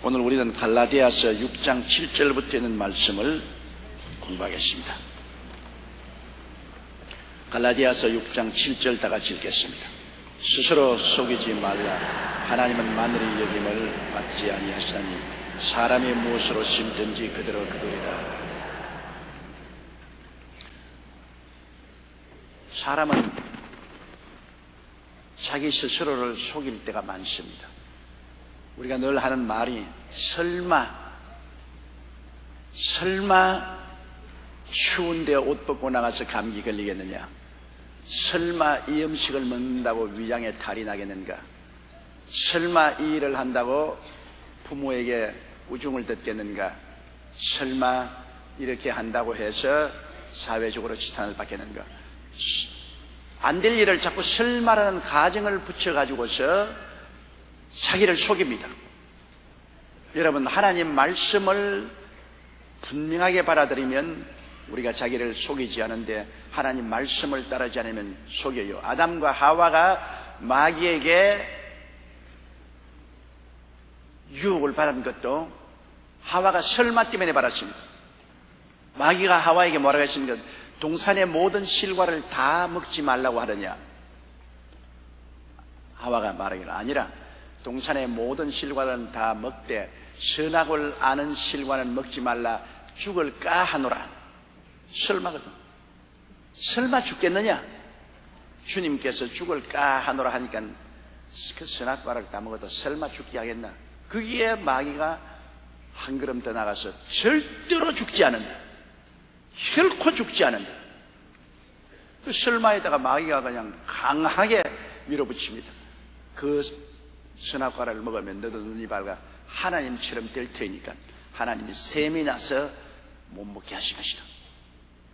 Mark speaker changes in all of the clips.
Speaker 1: 오늘 우리는 갈라디아서 6장 7절부터 있는 말씀을 공부하겠습니다. 갈라디아서 6장 7절 다 같이 읽겠습니다. 스스로 속이지 말라. 하나님은 마늘이 여김을 받지 아니하시나니 사람이 무엇으로 심든지 그대로 거두리라. 사람은 자기 스스로를 속일 때가 많습니다. 우리가 늘 하는 말이 설마 추운데 옷 벗고 나가서 감기 걸리겠느냐, 설마 이 음식을 먹는다고 위장에 탈이 나겠는가, 설마 이 일을 한다고 부모에게 우중을 듣겠는가, 설마 이렇게 한다고 해서 사회적으로 지탄을 받겠는가. 안 될 일을 자꾸 설마라는 가정을 붙여가지고서 자기를 속입니다. 여러분, 하나님 말씀을 분명하게 받아들이면 우리가 자기를 속이지 않은데, 하나님 말씀을 따르지 않으면 속여요. 아담과 하와가 마귀에게 유혹을 받은 것도 하와가 설마 때문에 받았습니다. 마귀가 하와에게 뭐라고 했습니까? 동산의 모든 실과를 다 먹지 말라고 하더냐. 하와가 말하기를 아니라 동산의 모든 실과는 다 먹되 선악을 아는 실과는 먹지 말라. 죽을까 하노라. 설마거든. 설마 죽겠느냐? 주님께서 죽을까 하노라 하니까 그 선악과를 다 먹어도 설마 죽게 하겠나? 거기에 마귀가 한 걸음 더 나가서 절대로 죽지 않는다, 결코 죽지 않는다. 그 설마에다가 마귀가 그냥 강하게 밀어붙입니다. 그 선악과를 먹으면 너도 눈이 밝아 하나님처럼 될 테니까 하나님이 셈이 나서 못 먹게 하신 것이다.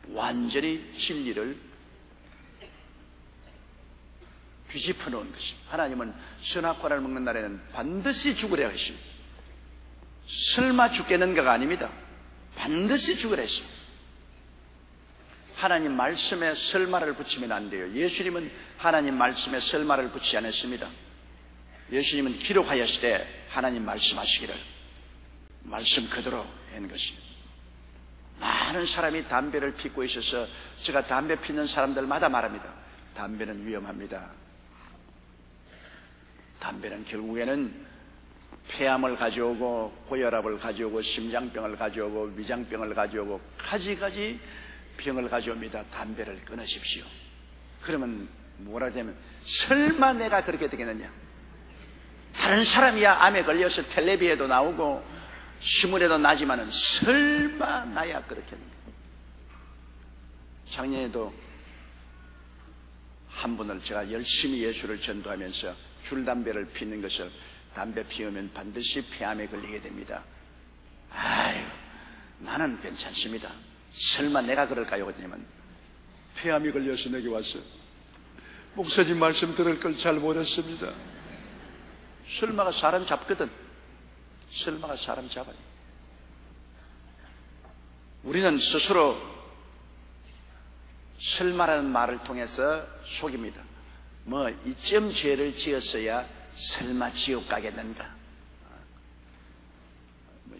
Speaker 1: 완전히 진리를 뒤집어 놓은 것입니다. 하나님은 선악과를 먹는 날에는 반드시 죽으려 하십니다. 설마 죽겠는가가 아닙니다. 반드시 죽으려 했습니다. 하나님 말씀에 설마를 붙이면 안 돼요. 예수님은 하나님 말씀에 설마를 붙이지 않았습니다. 예수님은 기록하였으되 하나님 말씀하시기를 말씀 그대로 한 것입니다. 많은 사람이 담배를 피우고 있어서 제가 담배 피우는 사람들마다 말합니다. 담배는 위험합니다. 담배는 결국에는 폐암을 가져오고 고혈압을 가져오고 심장병을 가져오고 위장병을 가져오고 가지가지 병을 가져옵니다. 담배를 끊으십시오. 그러면 뭐라 되면 설마 내가 그렇게 되겠느냐. 다른 사람이야 암에 걸려서 텔레비에도 나오고 신문에도 나지만은 설마 나야 그렇겠는가. 작년에도 한 분을 제가 열심히 예수를 전도하면서 줄담배를 피는 것을, 담배 피우면 반드시 폐암에 걸리게 됩니다. 아유, 나는 괜찮습니다. 설마 내가 그럴까요? 그러냐면 폐암이 걸려서 내게 와서 목사님 말씀 들을 걸 잘 못했습니다. 설마가 사람 잡거든. 설마가 사람 잡아요. 우리는 스스로 설마라는 말을 통해서 속입니다. 뭐 이쯤 죄를 지었어야 설마 지옥 가겠는가,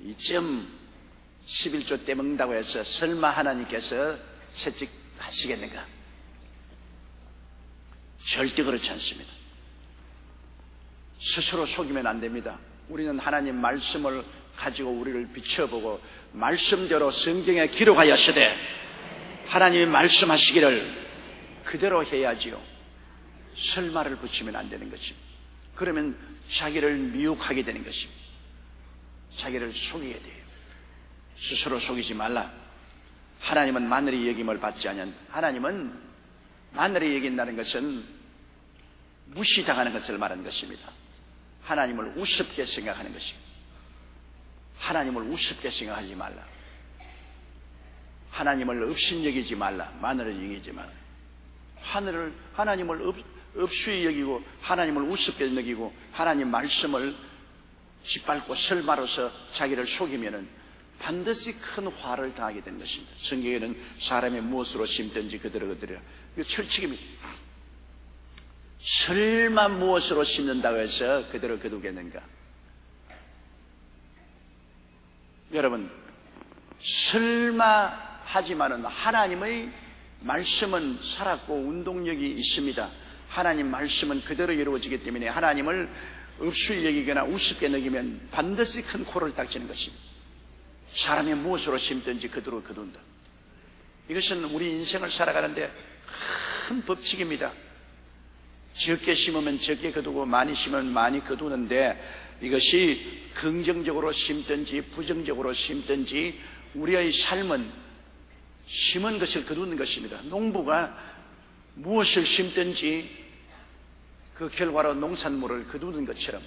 Speaker 1: 이쯤 11조 때 먹는다고 해서 설마 하나님께서 채찍하시겠는가. 절대 그렇지 않습니다. 스스로 속이면 안 됩니다. 우리는 하나님 말씀을 가지고 우리를 비춰보고 말씀대로 성경에 기록하였으되 하나님이 말씀하시기를 그대로 해야지요. 설마를 붙이면 안 되는 것입니다. 그러면 자기를 미혹하게 되는 것입니다. 자기를 속여야 돼요. 스스로 속이지 말라. 하나님은 마늘이 여김을 받지 않은, 하나님은 마늘이 여긴다는 것은 무시당하는 것을 말하는 것입니다. 하나님을 우습게 생각하는 것입니다. 하나님을 우습게 생각하지 말라. 하나님을 업신여기지 말라. 마늘을 여기지 말라. 하나님을 업수히 여기고 하나님을 우습게 여기고 하나님 말씀을 짓밟고 설마로서 자기를 속이면은 반드시 큰 화를 당하게 된 것입니다. 성경에는 사람이 무엇으로 심든지 그대로 거두리라. 이거 철칙입니다. 설마 무엇으로 심는다고 해서 그대로 거두겠는가? 여러분, 설마 하지만은 하나님의 말씀은 살았고 운동력이 있습니다. 하나님 말씀은 그대로 이루어지기 때문에 하나님을 없이 여기거나 우습게 여기면 반드시 큰 코를 닥치는 것입니다. 사람이 무엇으로 심든지 그대로 거둔다. 이것은 우리 인생을 살아가는데 큰 법칙입니다. 적게 심으면 적게 거두고 많이 심으면 많이 거두는데 이것이 긍정적으로 심든지 부정적으로 심든지 우리의 삶은 심은 것을 거두는 것입니다. 농부가 무엇을 심든지 그 결과로 농산물을 거두는 것처럼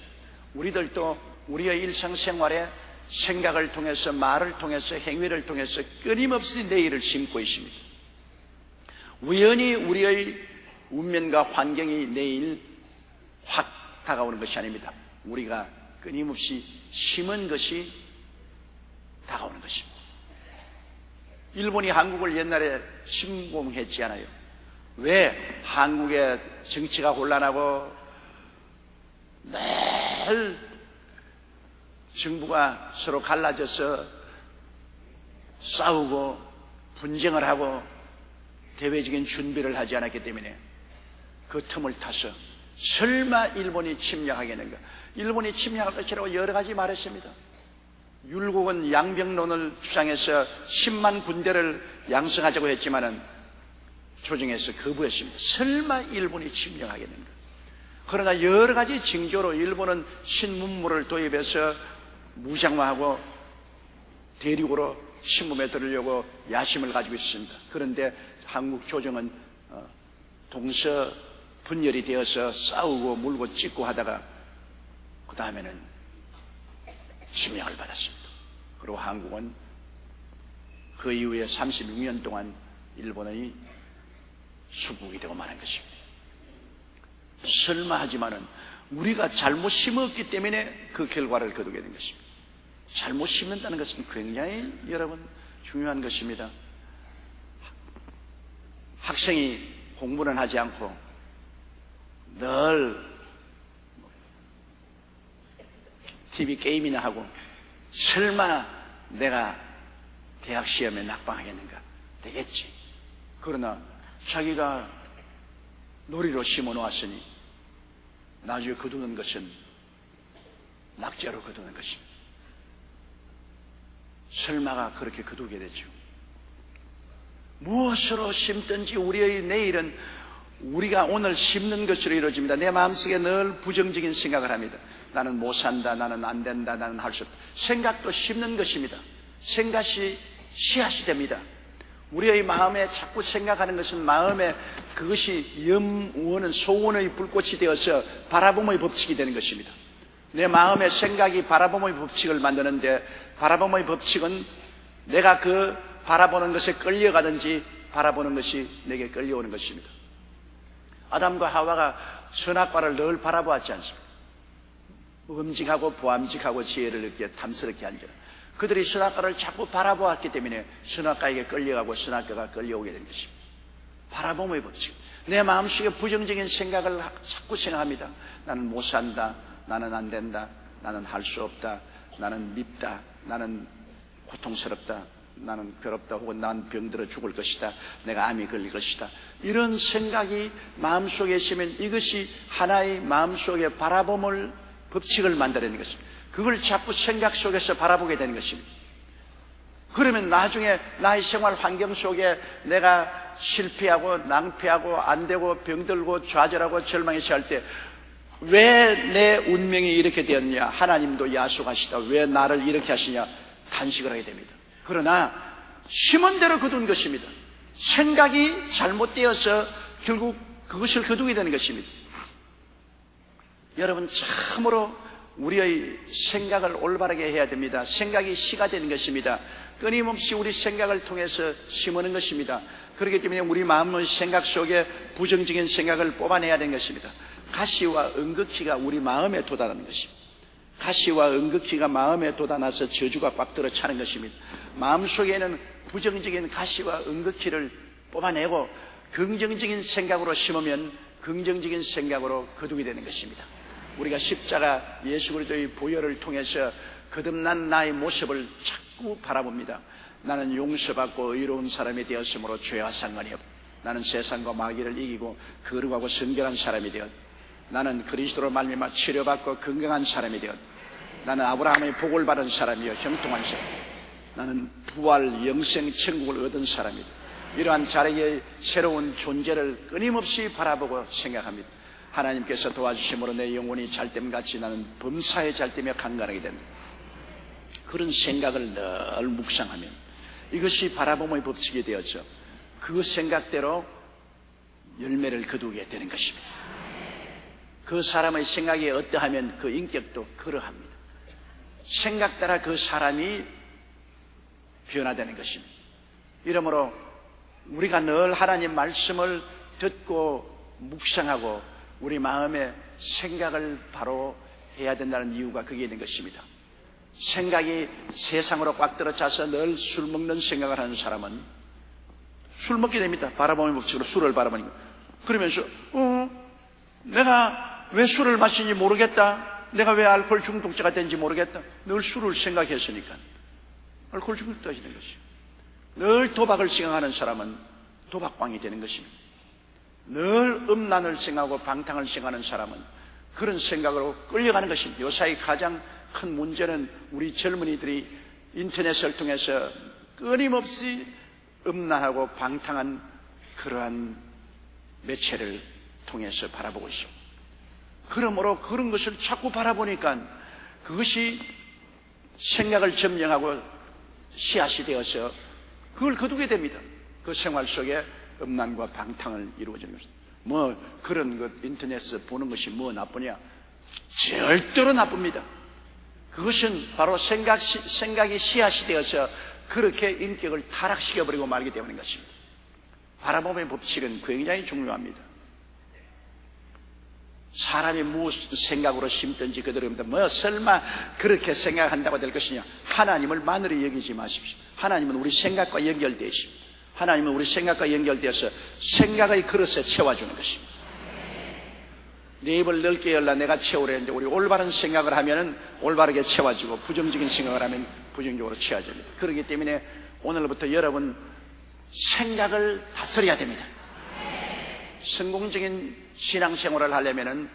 Speaker 1: 우리들도 우리의 일상생활에 생각을 통해서 말을 통해서 행위를 통해서 끊임없이 내일을 심고 있습니다. 우연히 우리의 운명과 환경이 내일 확 다가오는 것이 아닙니다. 우리가 끊임없이 심은 것이 다가오는 것입니다. 일본이 한국을 옛날에 침공했지 않아요? 왜? 한국의 정치가 혼란하고 늘 정부가 서로 갈라져서 싸우고 분쟁을 하고 대외적인 준비를 하지 않았기 때문에 그 틈을 타서 설마 일본이 침략하겠는가? 일본이 침략할 것이라고 여러 가지 말했습니다. 율곡은 양병론을 주장해서 10만 군대를 양성하자고 했지만은 조정에서 거부했습니다. 설마 일본이 침략하겠는가? 그러나 여러 가지 징조로 일본은 신문물을 도입해서 무장화하고 대륙으로 침범에 들으려고 야심을 가지고 있습니다. 그런데 한국 조정은 동서 분열이 되어서 싸우고 물고 찢고 하다가 그 다음에는 침략을 받았습니다. 그리고 한국은 그 이후에 36년 동안 일본의 수국이 되고 말한 것입니다. 설마 하지만은 우리가 잘못 심었기 때문에 그 결과를 거두게 된 것입니다. 잘못 심는다는 것은 굉장히 여러분 중요한 것입니다. 학생이 공부는 하지 않고 늘 TV 게임이나 하고 설마 내가 대학 시험에 낙방하겠는가? 되겠지. 그러나 자기가 놀이로 심어놓았으니 나중에 거두는 것은 낙제로 거두는 것입니다. 설마가 그렇게 거두게 되죠. 무엇으로 심든지 우리의 내일은 우리가 오늘 심는 것으로 이루어집니다. 내 마음속에 늘 부정적인 생각을 합니다. 나는 못 산다, 나는 안 된다, 나는 할 수 없다. 생각도 심는 것입니다. 생각이 씨앗이 됩니다. 우리의 마음에 자꾸 생각하는 것은 마음에 그것이 염원은 소원의 불꽃이 되어서 바라봄의 법칙이 되는 것입니다. 내 마음의 생각이 바라봄의 법칙을 만드는데 바라봄의 법칙은 내가 그 바라보는 것에 끌려가든지 바라보는 것이 내게 끌려오는 것입니다. 아담과 하와가 선악과를 늘 바라보았지 않습니까? 음직하고 부함직하고 지혜를 느끼게 탐스럽게 한지라. 그들이 선악과를 자꾸 바라보았기 때문에 선악과에게 끌려가고 선악과가 끌려오게 된 것입니다. 바라봄의 법칙. 내 마음속에 부정적인 생각을 자꾸 생각합니다. 나는 못 산다, 나는 안 된다, 나는 할 수 없다, 나는 밉다, 나는 고통스럽다, 나는 괴롭다, 혹은 난 병들어 죽을 것이다, 내가 암이 걸릴 것이다. 이런 생각이 마음속에 있으면 이것이 하나의 마음속에 바라봄을 법칙을 만들어내는 것입니다. 그걸 자꾸 생각 속에서 바라보게 되는 것입니다. 그러면 나중에 나의 생활 환경 속에 내가 실패하고 낭패하고 안 되고 병들고 좌절하고 절망에 처할 때 왜 내 운명이 이렇게 되었냐? 하나님도 야속하시다. 왜 나를 이렇게 하시냐? 탄식을 하게 됩니다. 그러나 심은 대로 거둔 것입니다. 생각이 잘못되어서 결국 그것을 거두게 되는 것입니다. 여러분 참으로 우리의 생각을 올바르게 해야 됩니다. 생각이 씨가 되는 것입니다. 끊임없이 우리 생각을 통해서 심는 것입니다. 그렇기 때문에 우리 마음의 생각 속에 부정적인 생각을 뽑아내야 되는 것입니다. 가시와 은극히가 우리 마음에 도달하는 것입니다. 가시와 은극히가 마음에 돋아나서 저주가 꽉 들어 차는 것입니다. 마음속에는 부정적인 가시와 은극히를 뽑아내고 긍정적인 생각으로 심으면 긍정적인 생각으로 거두게 되는 것입니다. 우리가 십자가 예수 그리스도의 보혈을 통해서 거듭난 나의 모습을 자꾸 바라봅니다. 나는 용서받고 의로운 사람이 되었으므로 죄와 상관이 없다. 나는 세상과 마귀를 이기고 거룩하고 성결한 사람이 되었다. 나는 그리스도로 말미암아 치료받고 건강한 사람이 되었다. 나는 아브라함의 복을 받은 사람이요 형통한 사람. 나는 부활 영생 천국을 얻은 사람이다. 이러한 자기의 새로운 존재를 끊임없이 바라보고 생각합니다. 하나님께서 도와주심으로 내 영혼이 잘됨같이 나는 범사에 잘되며 강건하게 된다. 그런 생각을 늘 묵상하면 이것이 바라봄의 법칙이 되었죠. 그 생각대로 열매를 거두게 되는 것입니다. 그 사람의 생각이 어떠하면 그 인격도 그러합니다. 생각 따라 그 사람이 변화되는 것입니다. 이러므로 우리가 늘 하나님 말씀을 듣고 묵상하고 우리 마음의 생각을 바로 해야 된다는 이유가 거기에 있는 것입니다. 생각이 세상으로 꽉 들어차서 늘 술 먹는 생각을 하는 사람은 술 먹게 됩니다. 바라보는 법칙으로 술을 바라보니까. 그러면서 내가 왜 술을 마시는지 모르겠다. 내가 왜 알코올 중독자가 된지 모르겠다. 늘 술을 생각했으니까 알코올 중독자가 되는 것이죠. 늘 도박을 생각하는 사람은 도박광이 되는 것입니다. 늘 음란을 생각하고 방탕을 생각하는 사람은 그런 생각으로 끌려가는 것입니다. 요사이 가장 큰 문제는 우리 젊은이들이 인터넷을 통해서 끊임없이 음란하고 방탕한 그러한 매체를 통해서 바라보고 있습니다. 그러므로 그런 것을 자꾸 바라보니까 그것이 생각을 점령하고 씨앗이 되어서 그걸 거두게 됩니다. 그 생활 속에 음란과 방탕을 이루어지는 것입니다. 그런 것 인터넷에서 보는 것이 나쁘냐? 절대로 나쁩니다. 그것은 바로 생각이 씨앗이 되어서 그렇게 인격을 타락시켜버리고 말게 되는 것입니다. 바라봄의 법칙은 굉장히 중요합니다. 사람이 무슨 생각으로 심든지 그대로입니다. 설마 그렇게 생각한다고 될 것이냐? 하나님을 마늘이 여기지 마십시오. 하나님은 우리 생각과 연결되어 있습니다. 하나님은 우리 생각과 연결되어서 생각의 그릇에 채워주는 것입니다. 네 입을 넓게 열라 내가 채우려는데 우리 올바른 생각을 하면 올바르게 채워지고 부정적인 생각을 하면 부정적으로 채워집니다. 그렇기 때문에 오늘부터 여러분 생각을 다스려야 됩니다. 성공적인 신앙생활을 하려면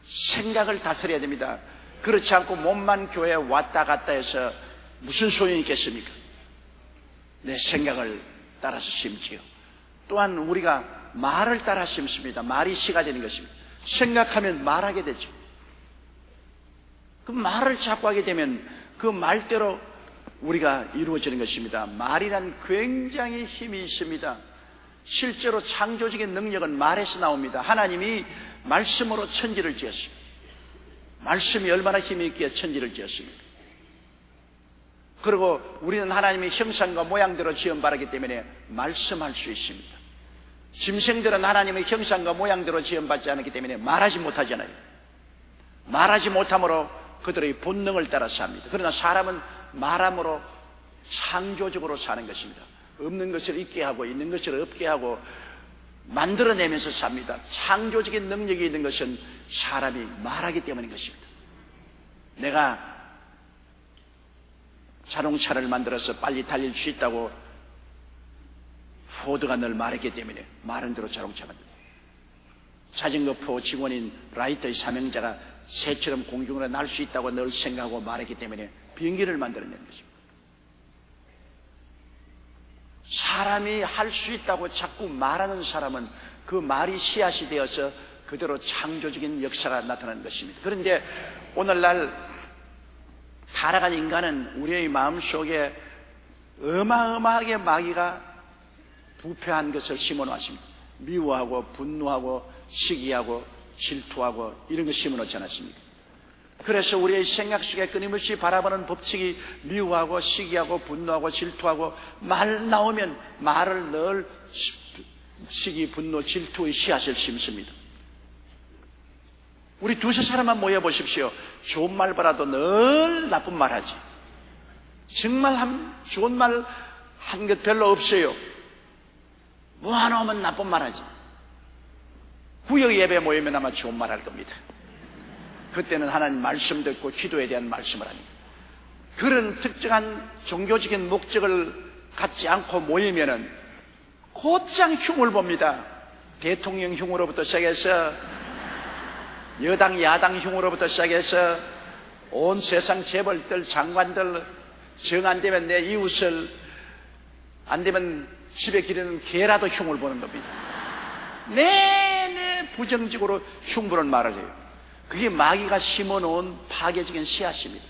Speaker 1: 생각을 다스려야 됩니다. 그렇지 않고 몸만 교회에 왔다 갔다 해서 무슨 소용이 있겠습니까? 내 생각을 따라서 심지요. 또한 우리가 말을 따라 심습니다. 말이 시가 되는 것입니다. 생각하면 말하게 되죠. 그 말을 자꾸 하게 되면 그 말대로 우리가 이루어지는 것입니다. 말이란 굉장히 힘이 있습니다. 실제로 창조적인 능력은 말에서 나옵니다. 하나님이 말씀으로 천지를 지었습니다. 말씀이 얼마나 힘이 있기에 천지를 지었습니까? 그리고 우리는 하나님의 형상과 모양대로 지음받았기 때문에 말씀할 수 있습니다. 짐승들은 하나님의 형상과 모양대로 지음받지 않았기 때문에 말하지 못하잖아요. 말하지 못함으로 그들의 본능을 따라서 합니다. 그러나 사람은 말함으로 창조적으로 사는 것입니다. 없는 것을 있게 하고 있는 것을 없게 하고 만들어내면서 삽니다. 창조적인 능력이 있는 것은 사람이 말하기 때문인 것입니다. 내가 자동차를 만들어서 빨리 달릴 수 있다고 포드가 늘 말했기 때문에 말한 대로 자동차 만듭니다. 자전거 표 직원인 라이터의 사명자가 새처럼 공중으로 날 수 있다고 늘 생각하고 말했기 때문에 비행기를 만들어낸 것입니다. 사람이 할 수 있다고 자꾸 말하는 사람은 그 말이 씨앗이 되어서 그대로 창조적인 역사가 나타나는 것입니다. 그런데 오늘날 타락한 인간은 우리의 마음속에 어마어마하게 마귀가 부패한 것을 심어놓았습니다. 미워하고 분노하고 시기하고 질투하고 이런 거 심어놓지 않았습니까? 그래서 우리의 생각 속에 끊임없이 바라보는 법칙이 미워하고 시기하고 분노하고 질투하고 말 나오면 말을 늘 시기, 분노, 질투의 씨앗을 심습니다. 우리 두세 사람만 모여보십시오. 좋은 말 봐라도 늘 나쁜 말 하지. 정말 좋은 말 한 것 별로 없어요. 뭐 하나 오면 나쁜 말 하지. 구역 예배 모이면 아마 좋은 말 할 겁니다. 그때는 하나님 말씀 듣고 기도에 대한 말씀을 합니다. 그런 특정한 종교적인 목적을 갖지 않고 모이면은 곧장 흉을 봅니다. 대통령 흉으로부터 시작해서 여당 야당 흉으로부터 시작해서 온 세상 재벌들 장관들 정 안 되면 내 이웃을 안 되면 집에 기르는 개라도 흉을 보는 겁니다. 내내 부정적으로 흉보는 말을 해요. 그게 마귀가 심어놓은 파괴적인 씨앗입니다.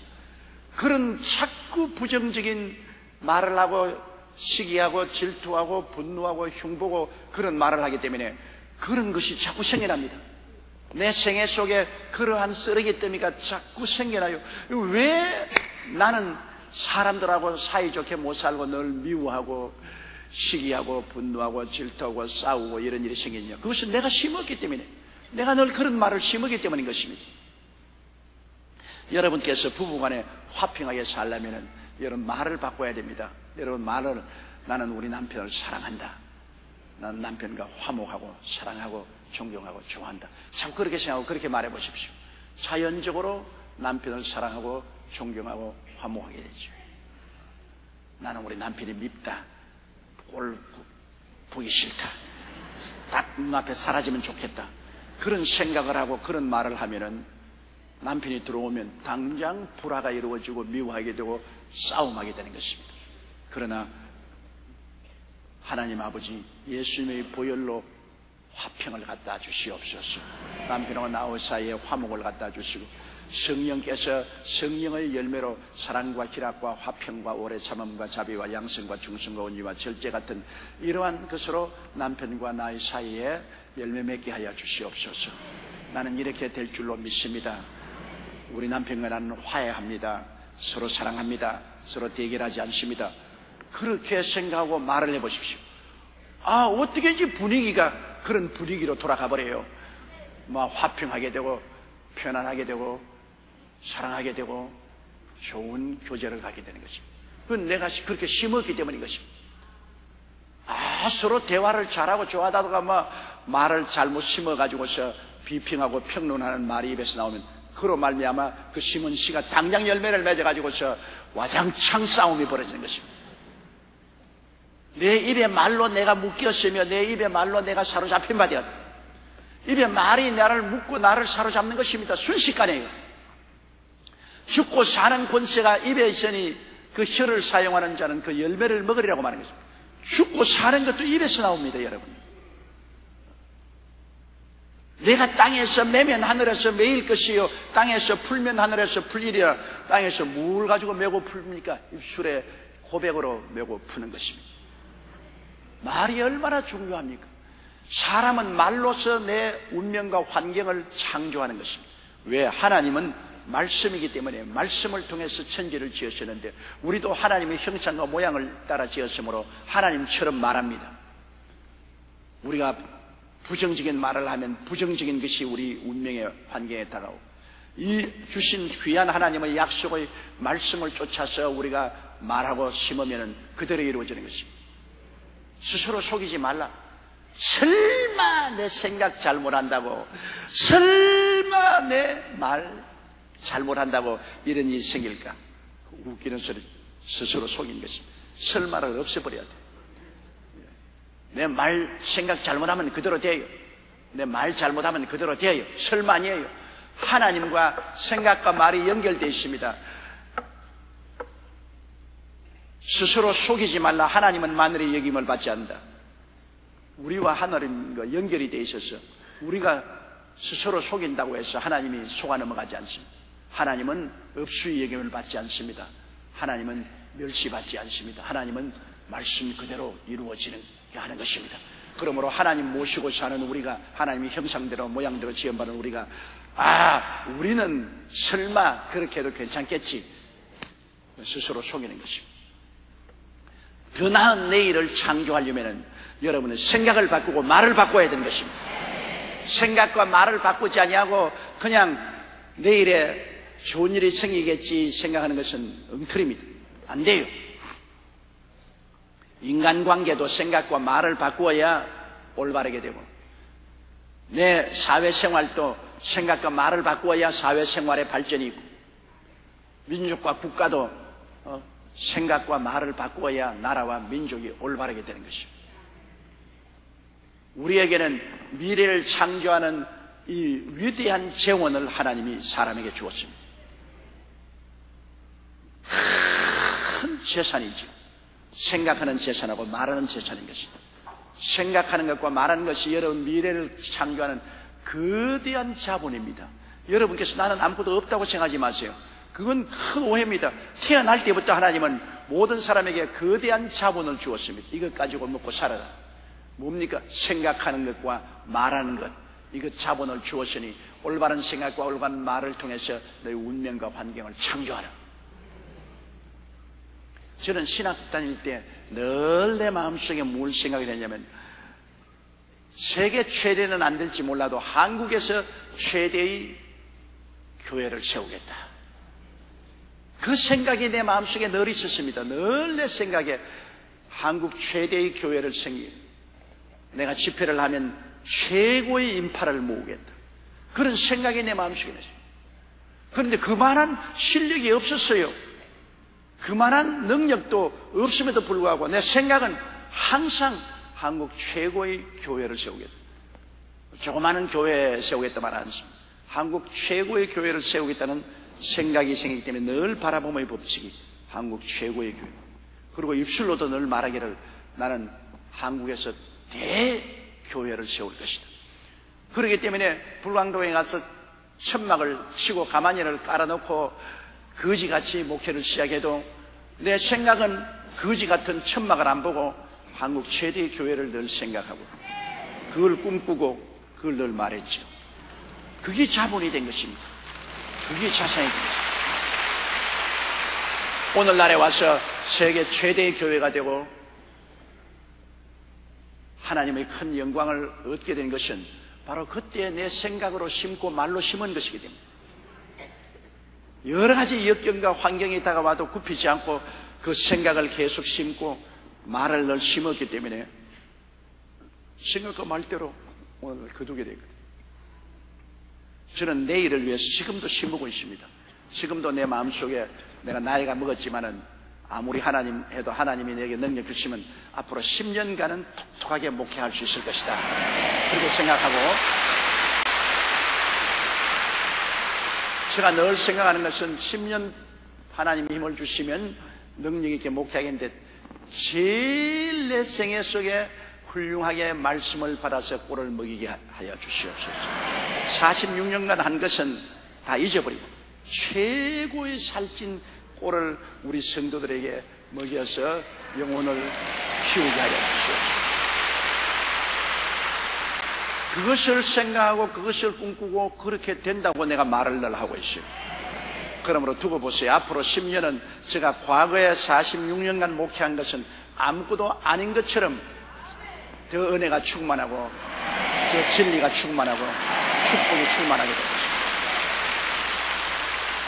Speaker 1: 그런 자꾸 부정적인 말을 하고 시기하고 질투하고 분노하고 흉보고 그런 말을 하기 때문에 그런 것이 자꾸 생겨납니다. 내 생애 속에 그러한 쓰레기 더미가 자꾸 생겨나요. 왜 나는 사람들하고 사이좋게 못 살고 늘 미워하고 시기하고 분노하고 질투하고 싸우고 이런 일이 생기냐? 그것은 내가 심었기 때문에, 내가 늘 그런 말을 심었기 때문인 것입니다. 여러분께서 부부간에 화평하게 살려면 여러분 말을 바꿔야 됩니다. 여러분 말을, 나는 우리 남편을 사랑한다. 나는 남편과 화목하고 사랑하고 존경하고 좋아한다. 참 그렇게 생각하고 그렇게 말해 보십시오. 자연적으로 남편을 사랑하고 존경하고 화목하게 되죠. 나는 우리 남편이 밉다. 꼴 보기 싫다. 딱 눈앞에 사라지면 좋겠다. 그런 생각을 하고 그런 말을 하면은 남편이 들어오면 당장 불화가 이루어지고 미워하게 되고 싸움하게 되는 것입니다. 그러나 하나님 아버지 예수님의 보혈로 화평을 갖다 주시옵소서. 남편과 나와 사이에 화목을 갖다 주시고 성령께서 성령의 열매로 사랑과 희락과 화평과 오래 참음과 자비와 양성과 중성과 온유와 절제 같은 이러한 것으로 남편과 나의 사이에 열매 맺게 하여 주시옵소서. 나는 이렇게 될 줄로 믿습니다. 우리 남편과 나는 화해합니다. 서로 사랑합니다. 서로 대결하지 않습니다. 그렇게 생각하고 말을 해보십시오. 어떻게인지 분위기가 그런 분위기로 돌아가 버려요. 화평하게 되고 편안하게 되고 사랑하게 되고 좋은 교제를 갖게 되는 것입니다. 그건 내가 그렇게 심었기 때문인 것입니다. 서로 대화를 잘하고 좋아하다가 말을 잘못 심어가지고서 비평하고 평론하는 말이 입에서 나오면 그로 말미암아 그 심은 씨가 당장 열매를 맺어가지고서 와장창 싸움이 벌어지는 것입니다. 내 입에 말로 내가 묶였으며 내 입에 말로 내가 사로잡힌 바 되었다. 입에 말이 나를 묶고 나를 사로잡는 것입니다. 순식간에요. 죽고 사는 권세가 입에 있으니 그 혀를 사용하는 자는 그 열매를 먹으리라고 말하는 것입니다. 죽고 사는 것도 입에서 나옵니다, 여러분. 내가 땅에서 매면 하늘에서 매일 것이요 땅에서 풀면 하늘에서 풀리리라. 땅에서 뭘 가지고 메고 풉니까? 입술에 고백으로 메고 푸는 것입니다. 말이 얼마나 중요합니까? 사람은 말로서 내 운명과 환경을 창조하는 것입니다. 왜? 하나님은 말씀이기 때문에 말씀을 통해서 천지를 지으셨는데 우리도 하나님의 형상과 모양을 따라 지었으므로 하나님처럼 말합니다. 우리가 부정적인 말을 하면 부정적인 것이 우리 운명의 환경에 다가오고 이 주신 귀한 하나님의 약속의 말씀을 쫓아서 우리가 말하고 심으면 그대로 이루어지는 것입니다. 스스로 속이지 말라. 설마 내 생각 잘못한다고, 설마 내 말 잘못한다고 이런 일이 생길까? 웃기는 소리. 스스로 속이는 것입니다. 설마를 없애버려야 돼. 내 말 생각 잘못하면 그대로 돼요. 내 말 잘못하면 그대로 돼요. 설마 아니에요. 하나님과 생각과 말이 연결되어 있습니다. 스스로 속이지 말라. 하나님은 마늘의 여김을 받지 않는다. 우리와 하나님과 연결이 되어 있어서 우리가 스스로 속인다고 해서 하나님이 속아 넘어가지 않습니다. 하나님은 업수의 여김을 받지 않습니다. 하나님은 멸시받지 않습니다. 하나님은 말씀 그대로 이루어지는 하는 것입니다. 그러므로 하나님 모시고 사는 우리가 하나님의 형상대로 모양대로 지음받은 우리가 우리는 설마 그렇게 해도 괜찮겠지 스스로 속이는 것입니다. 더 나은 내일을 창조하려면 여러분은 생각을 바꾸고 말을 바꿔야 되는 것입니다. 생각과 말을 바꾸지 아니하고 그냥 내일에 좋은 일이 생기겠지 생각하는 것은 엉터리입니다. 안 돼요. 인간관계도 생각과 말을 바꾸어야 올바르게 되고 내 사회생활도 생각과 말을 바꾸어야 사회생활의 발전이 있고 민족과 국가도 생각과 말을 바꾸어야 나라와 민족이 올바르게 되는 것입니다. 우리에게는 미래를 창조하는 이 위대한 재원을 하나님이 사람에게 주었습니다. 큰 재산이죠. 생각하는 재산하고 말하는 재산인 것입니다. 생각하는 것과 말하는 것이 여러분 미래를 창조하는 거대한 자본입니다. 여러분께서 나는 아무것도 없다고 생각하지 마세요. 그건 큰 오해입니다. 태어날 때부터 하나님은 모든 사람에게 거대한 자본을 주었습니다. 이것 가지고 먹고 살아라. 뭡니까? 생각하는 것과 말하는 것, 이것 자본을 주었으니 올바른 생각과 올바른 말을 통해서 너희 운명과 환경을 창조하라. 저는 신학 다닐 때 늘 내 마음속에 뭘 생각이 되냐면 세계 최대는 안 될지 몰라도 한국에서 최대의 교회를 세우겠다. 그 생각이 내 마음속에 늘 있었습니다. 늘 내 생각에 한국 최대의 교회를 내가 집회를 하면 최고의 인파를 모으겠다. 그런 생각이 내 마음속에 있어요. 그런데 그만한 실력이 없었어요. 그만한 능력도 없음에도 불구하고 내 생각은 항상 한국 최고의 교회를 세우겠다. 조그마한 교회 세우겠다만 않습니다. 한국 최고의 교회를 세우겠다는 생각이 생기기 때문에 늘 바라봄의 법칙이 한국 최고의 교회. 그리고 입술로도 늘 말하기를 나는 한국에서 대교회를 세울 것이다. 그렇기 때문에 불광동에 가서 천막을 치고 가마니를 깔아놓고 거지같이 목회를 시작해도 내 생각은 거지 같은 천막을 안 보고 한국 최대의 교회를 늘 생각하고 그걸 꿈꾸고 그걸 늘 말했죠. 그게 자본이 된 것입니다. 그게 자산이 된 것입니다. 오늘날에 와서 세계 최대의 교회가 되고 하나님의 큰 영광을 얻게 된 것은 바로 그때 내 생각으로 심고 말로 심은 것이기 때문에 여러 가지 역경과 환경이 다가와도 굽히지 않고 그 생각을 계속 심고 말을 늘 심었기 때문에 생각과 말대로 오늘 거두게 되거든요. 저는 내일을 위해서 지금도 심고 있습니다. 지금도 내 마음속에 내가 나이가 먹었지만은 아무리 하나님 해도 하나님이 내게 능력 주시면 앞으로 10년간은 톡톡하게 목회할 수 있을 것이다. 그렇게 생각하고 제가 늘 생각하는 것은 10년 하나님이 힘을 주시면 능력 있게 목회하겠는데 제일 내 생애 속에 훌륭하게 말씀을 받아서 꼴을 먹이게 하여 주시옵소서. 46년간 한 것은 다 잊어버리고 최고의 살찐 꼴을 우리 성도들에게 먹여서 영혼을 키우게 하여 주시옵소서. 그것을 생각하고 그것을 꿈꾸고 그렇게 된다고 내가 말을 늘 하고 있어요. 그러므로 두고 보세요. 앞으로 10년은 제가 과거에 46년간 목회한 것은 아무것도 아닌 것처럼 더 은혜가 충만하고 저 진리가 충만하고 축복이 충만하게 될 것입니다.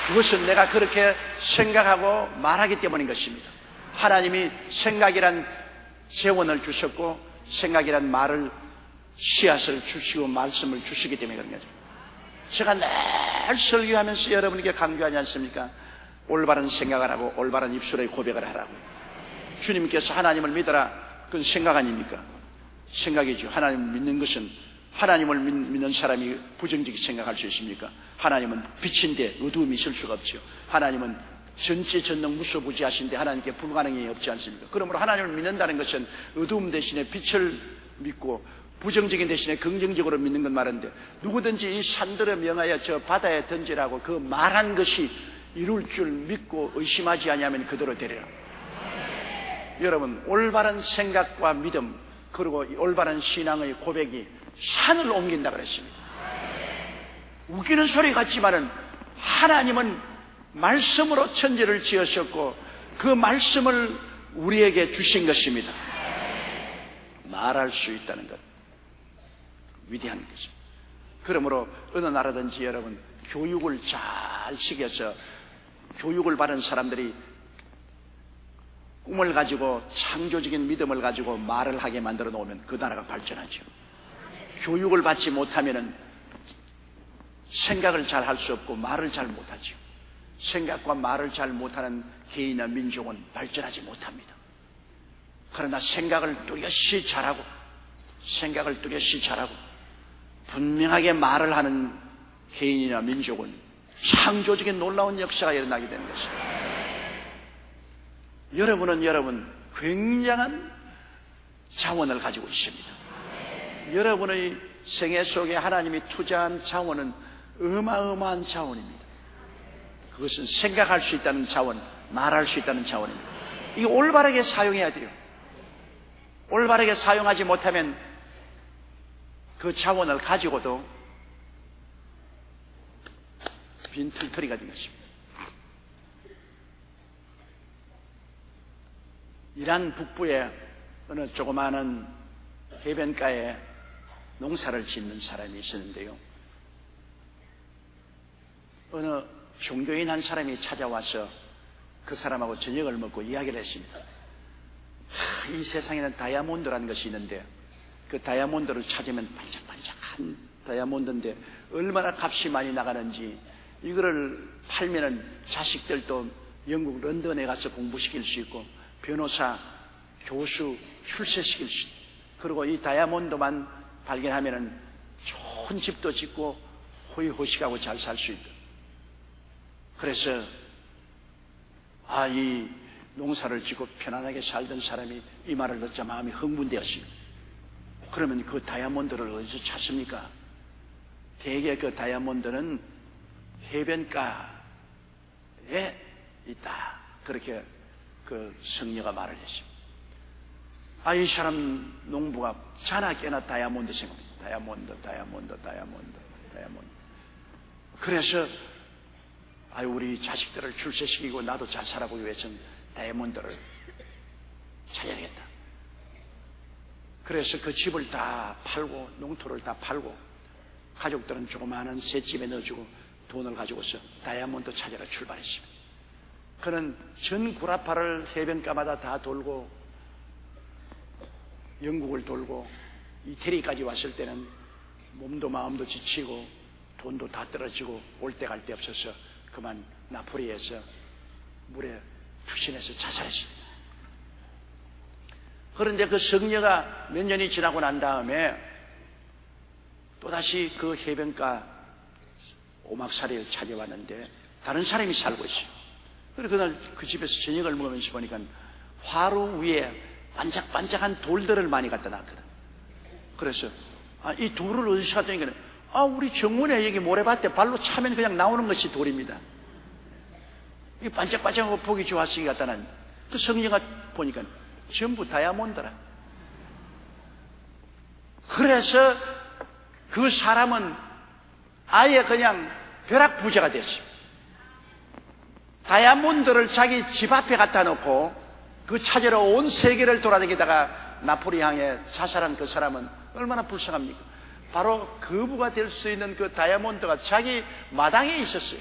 Speaker 1: 그것은 내가 그렇게 생각하고 말하기 때문인 것입니다. 하나님이 생각이란 재원을 주셨고 생각이란 말을 씨앗을 주시고 말씀을 주시기 때문에 그런 거죠. 제가 늘 설교하면서 여러분에게 강조하지 않습니까? 올바른 생각을 하고 올바른 입술의 고백을 하라고. 주님께서 하나님을 믿어라. 그건 생각 아닙니까? 생각이죠. 하나님을 믿는 것은 하나님을 믿는 사람이 부정적인 생각할 수 있습니까? 하나님은 빛인데 어두움이 있을 수가 없죠. 하나님은 전지전능 무소부지하신데 하나님께 불가능이 없지 않습니까? 그러므로 하나님을 믿는다는 것은 어두움 대신에 빛을 믿고 부정적인 대신에 긍정적으로 믿는 건 말인데 누구든지 이 산들을 명하여 저 바다에 던지라고 그 말한 것이 이룰 줄 믿고 의심하지 아니하면 그대로 되리라. 여러분 올바른 생각과 믿음 그리고 올바른 신앙의 고백이 산을 옮긴다 그랬습니다. 웃기는 소리 같지만은 하나님은 말씀으로 천지를 지으셨고 그 말씀을 우리에게 주신 것입니다. 말할 수 있다는 것 위대한 것입니다. 그러므로 어느 나라든지 여러분 교육을 잘 시켜서 교육을 받은 사람들이 꿈을 가지고 창조적인 믿음을 가지고 말을 하게 만들어 놓으면 그 나라가 발전하죠. 교육을 받지 못하면 생각을 잘 할 수 없고 말을 잘 못하죠. 생각과 말을 잘 못하는 개인이나 민족은 발전하지 못합니다. 그러나 생각을 뚜렷이 잘하고 분명하게 말을 하는 개인이나 민족은 창조적인 놀라운 역사가 일어나게 되는 것입니다. 여러분 굉장한 자원을 가지고 있습니다. 여러분의 생애 속에 하나님이 투자한 자원은 어마어마한 자원입니다. 그것은 생각할 수 있다는 자원, 말할 수 있다는 자원입니다. 이거 올바르게 사용해야 돼요. 올바르게 사용하지 못하면 그 자원을 가지고도 빈털터리가 된 것입니다. 이란 북부에 어느 조그마한 해변가에 농사를 짓는 사람이 있었는데요. 어느 종교인 한 사람이 찾아와서 그 사람하고 저녁을 먹고 이야기를 했습니다. 이 세상에는 다이아몬드라는 것이 있는데 그 다이아몬드를 찾으면 반짝반짝한 다이아몬드인데 얼마나 값이 많이 나가는지, 이거를 팔면은 자식들도 영국 런던에 가서 공부시킬 수 있고 변호사, 교수 출세시킬 수 있고, 그리고 이 다이아몬드만 발견하면은 좋은 집도 짓고 호의호식하고 잘 살 수 있다. 그래서 이 농사를 짓고 편안하게 살던 사람이 이 말을 듣자 마음이 흥분되었습니다. 그러면 그 다이아몬드를 어디서 찾습니까? 대개 그 다이아몬드는 해변가에 있다. 그렇게 그 성녀가 말을 했습니다. 이 사람 농부가 자나 깨나 다이아몬드 생각합니다. 다이아몬드. 그래서 우리 자식들을 출세시키고 나도 잘 살아보기 위해서는 다이아몬드를 찾아야겠다. 그래서 그 집을 다 팔고 농토를 다 팔고 가족들은 조그마한 셋집에 넣어주고 돈을 가지고서 다이아몬드 찾으러 출발했습니다. 그는 전 구라파를 해변가마다 다 돌고 영국을 돌고 이태리까지 왔을 때는 몸도 마음도 지치고 돈도 다 떨어지고 올 때 갈 데 없어서 그만 나폴리에서 물에 푹신해서 자살했습니다. 그런데 그 성녀가 몇 년이 지나고 난 다음에 또다시 그 해변가 오막살이를 찾아왔는데 다른 사람이 살고 있어요. 그래서 그날 그 집에서 저녁을 먹으면서 보니까 화로 위에 반짝반짝한 돌들을 많이 갖다 놨거든. 그래서 이 돌을 어디서 갖다 놨냐, 우리 정문에 여기 모래밭에 발로 차면 그냥 나오는 것이 돌입니다. 이 반짝반짝하고 보기 좋아서 여기 갖다 놨는데 그 성녀가 보니까 전부 다이아몬드라. 그래서 그 사람은 아예 그냥 벼락부자가 됐어요. 다이아몬드를 자기 집 앞에 갖다 놓고 그 찾으러 온 세계를 돌아다니다가 나폴리 향해 자살한 그 사람은 얼마나 불쌍합니까? 바로 거부가 될 수 있는 그 다이아몬드가 자기 마당에 있었어요.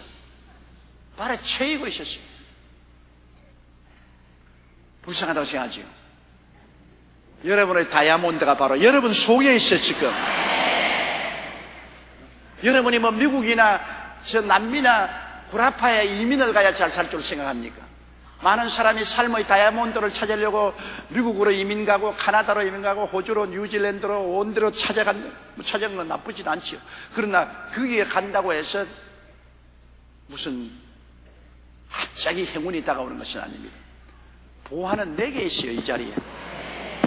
Speaker 1: 발에 채이고 있었어요. 불쌍하다고 생각하지요. 여러분의 다이아몬드가 바로 여러분 속에 있어요. 지금 여러분이 미국이나 남미나 구라파에 이민을 가야 잘 살 줄 생각합니까? 많은 사람이 삶의 다이아몬드를 찾으려고 미국으로 이민 가고 카나다로 이민 가고 호주로 뉴질랜드로 온 데로 찾아간 건 나쁘진 않지요. 그러나 거기에 간다고 해서 무슨 갑자기 행운이 다가오는 것은 아닙니다. 보화는 내게 있어요. 이 자리에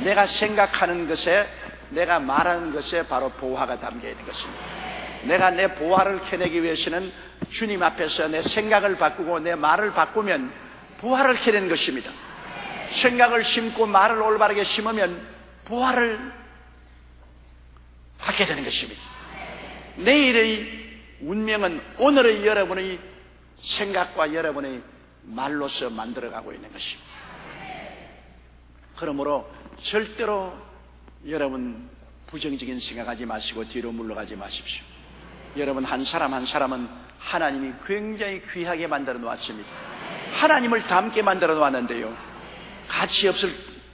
Speaker 1: 내가 생각하는 것에, 내가 말하는 것에 바로 보화가 담겨 있는 것입니다. 내가 내 보화를 캐내기 위해서는 주님 앞에서 내 생각을 바꾸고 내 말을 바꾸면 보화를 캐내는 것입니다. 생각을 심고 말을 올바르게 심으면 보화를 받게 되는 것입니다. 내일의 운명은 오늘의 여러분의 생각과 여러분의 말로서 만들어가고 있는 것입니다. 그러므로 절대로 여러분 부정적인 생각하지 마시고 뒤로 물러가지 마십시오. 여러분 한 사람 한 사람은 하나님이 굉장히 귀하게 만들어 놓았습니다. 하나님을 닮게 만들어 놓았는데요, 가치 없을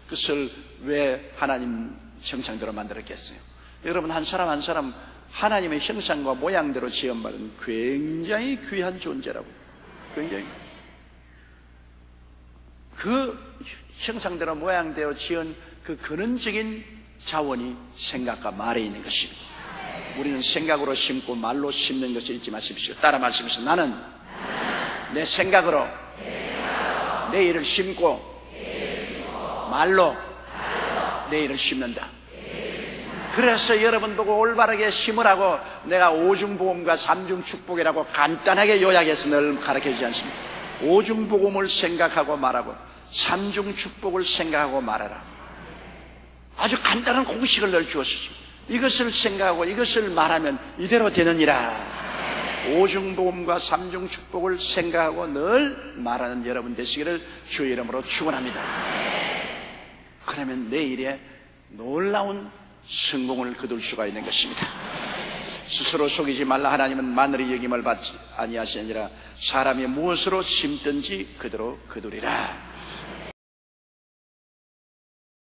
Speaker 1: 것을 왜 하나님 형상대로 만들었겠어요? 여러분 한 사람 한 사람 하나님의 형상과 모양대로 지음받은 굉장히 귀한 존재라고. 굉장히 그 형상대로 모양되어 지은 그 근원적인 자원이 생각과 말에 있는 것입니다. 우리는 생각으로 심고 말로 심는 것을 잊지 마십시오. 따라 말씀하십시오. 나는 내 생각으로 내일을 심고 말로 내일을 심는다. 그래서 여러분 보고 올바르게 심으라고 내가 오중복음과 삼중축복이라고 간단하게 요약해서 늘 가르쳐주지 않습니다. 오중복음을 생각하고 말하고 삼중축복을 생각하고 말하라. 아주 간단한 공식을 늘 주었습니다. 이것을 생각하고 이것을 말하면 이대로 되느니라. 오중복음과 삼중축복을 생각하고 늘 말하는 여러분 되시기를 주의 이름으로 축원합니다. 그러면 내일에 놀라운 성공을 거둘 수가 있는 것입니다. 스스로 속이지 말라. 하나님은 마늘의 여김을 받지 아니하시니라. 사람이 무엇으로 심든지 그대로 거두리라.